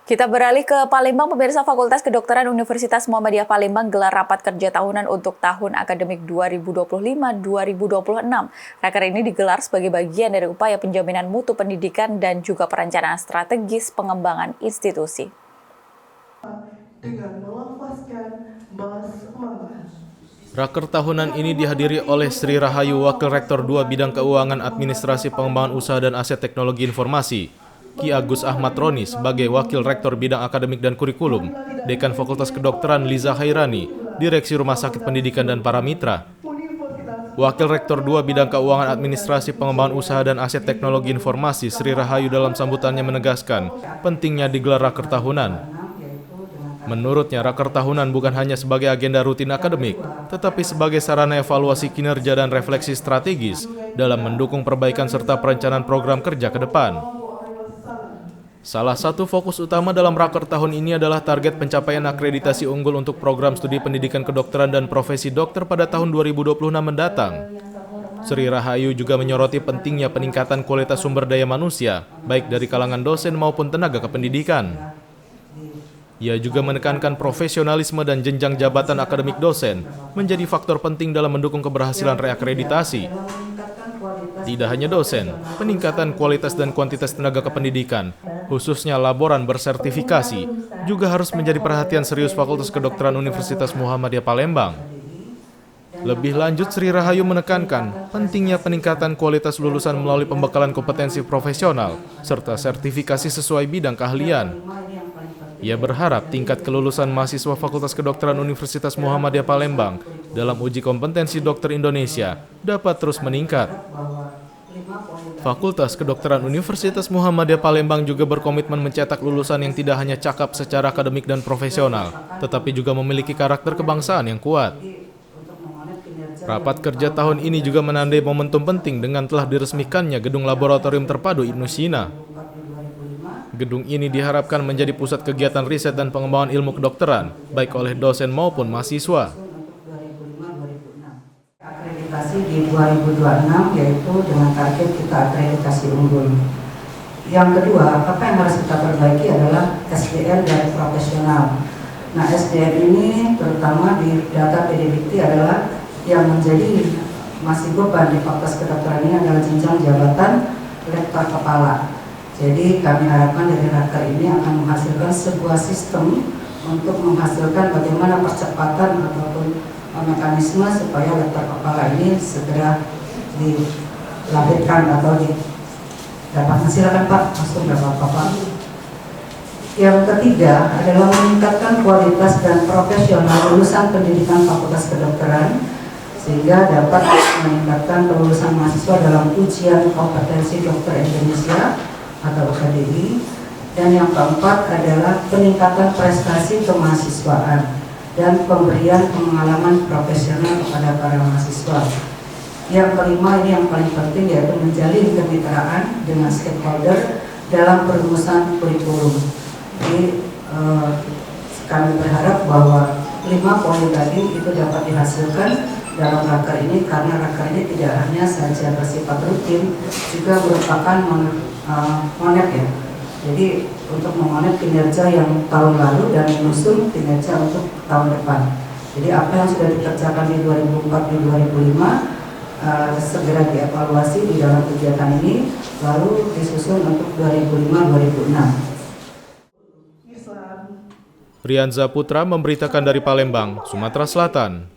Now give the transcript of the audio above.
Kita beralih ke Palembang, pemirsa. Fakultas Kedokteran Universitas Muhammadiyah Palembang gelar rapat kerja tahunan untuk tahun akademik 2025-2026. Raker ini digelar sebagai bagian dari upaya penjaminan mutu pendidikan dan juga perencanaan strategis pengembangan institusi. Raker tahunan ini dihadiri oleh Sri Rahayu, Wakil Rektor 2 Bidang Keuangan Administrasi Pengembangan Usaha dan Aset Teknologi Informasi, Ki Agus Ahmad Roni sebagai Wakil Rektor Bidang Akademik dan Kurikulum, Dekan Fakultas Kedokteran Liza Hairani, Direksi Rumah Sakit Pendidikan dan para mitra. Wakil Rektor 2 Bidang Keuangan Administrasi Pengembangan Usaha dan Aset Teknologi Informasi Sri Rahayu dalam sambutannya menegaskan pentingnya digelar raker tahunan. Menurutnya, raker tahunan bukan hanya sebagai agenda rutin akademik, tetapi sebagai sarana evaluasi kinerja dan refleksi strategis dalam mendukung perbaikan serta perencanaan program kerja ke depan. Salah satu fokus utama dalam raker tahun ini adalah target pencapaian akreditasi unggul untuk program studi pendidikan kedokteran dan profesi dokter pada tahun 2026 mendatang. Sri Rahayu juga menyoroti pentingnya peningkatan kualitas sumber daya manusia, baik dari kalangan dosen maupun tenaga kependidikan. Ia juga menekankan profesionalisme dan jenjang jabatan akademik dosen menjadi faktor penting dalam mendukung keberhasilan reakreditasi. Tidak hanya dosen, peningkatan kualitas dan kuantitas tenaga kependidikan, khususnya laboran bersertifikasi, juga harus menjadi perhatian serius Fakultas Kedokteran Universitas Muhammadiyah Palembang. Lebih lanjut, Sri Rahayu menekankan pentingnya peningkatan kualitas lulusan melalui pembekalan kompetensi profesional, serta sertifikasi sesuai bidang keahlian. Ia berharap tingkat kelulusan mahasiswa Fakultas Kedokteran Universitas Muhammadiyah Palembang dalam uji kompetensi dokter Indonesia dapat terus meningkat. Fakultas Kedokteran Universitas Muhammadiyah Palembang juga berkomitmen mencetak lulusan yang tidak hanya cakap secara akademik dan profesional, tetapi juga memiliki karakter kebangsaan yang kuat. Rapat kerja tahun ini juga menandai momentum penting dengan telah diresmikannya Gedung Laboratorium Terpadu Ibnu Sina. Gedung ini diharapkan menjadi pusat kegiatan riset dan pengembangan ilmu kedokteran, baik oleh dosen maupun mahasiswa. Akreditasi di 2026 yaitu dengan target kita akreditasi unggul. Yang kedua, apa yang harus kita perbaiki adalah SDM dan profesional. Nah, SDM ini terutama di data PDDikti adalah yang menjadi masih beban di Fakultas Kedokteran ini adalah jenjang jabatan lektor kepala. Jadi kami harapkan dari raker ini akan menghasilkan sebuah sistem untuk menghasilkan bagaimana percepatan ataupun mekanisme supaya lektor kepala ini segera dilahirkan atau didapatkan. Silakan Pak, langsung dapat Pak. Yang ketiga adalah meningkatkan kualitas dan profesional lulusan pendidikan Fakultas Kedokteran sehingga dapat meningkatkan kelulusan mahasiswa dalam ujian kompetensi dokter Indonesia atau UKDI. Dan yang keempat adalah peningkatan prestasi kemahasiswaan dan pemberian pengalaman profesional kepada para mahasiswa. Yang kelima, ini yang paling penting, yaitu menjalin kemitraan dengan stakeholder dalam perumusan kurikulum. Jadi kami berharap bahwa 5 poin tadi itu dapat dihasilkan dalam raker ini, karena raker ini tidak hanya saja bersifat rutin, juga merupakan monet ya. Jadi untuk memonet kinerja yang tahun lalu dan menyusun kinerja untuk tahun depan. Jadi apa yang sudah dikerjakan di 2004 di 2005 segera dievaluasi di dalam kegiatan ini, lalu disusun untuk 2005-2006. Rianza Putra memberitakan dari Palembang, Sumatera Selatan.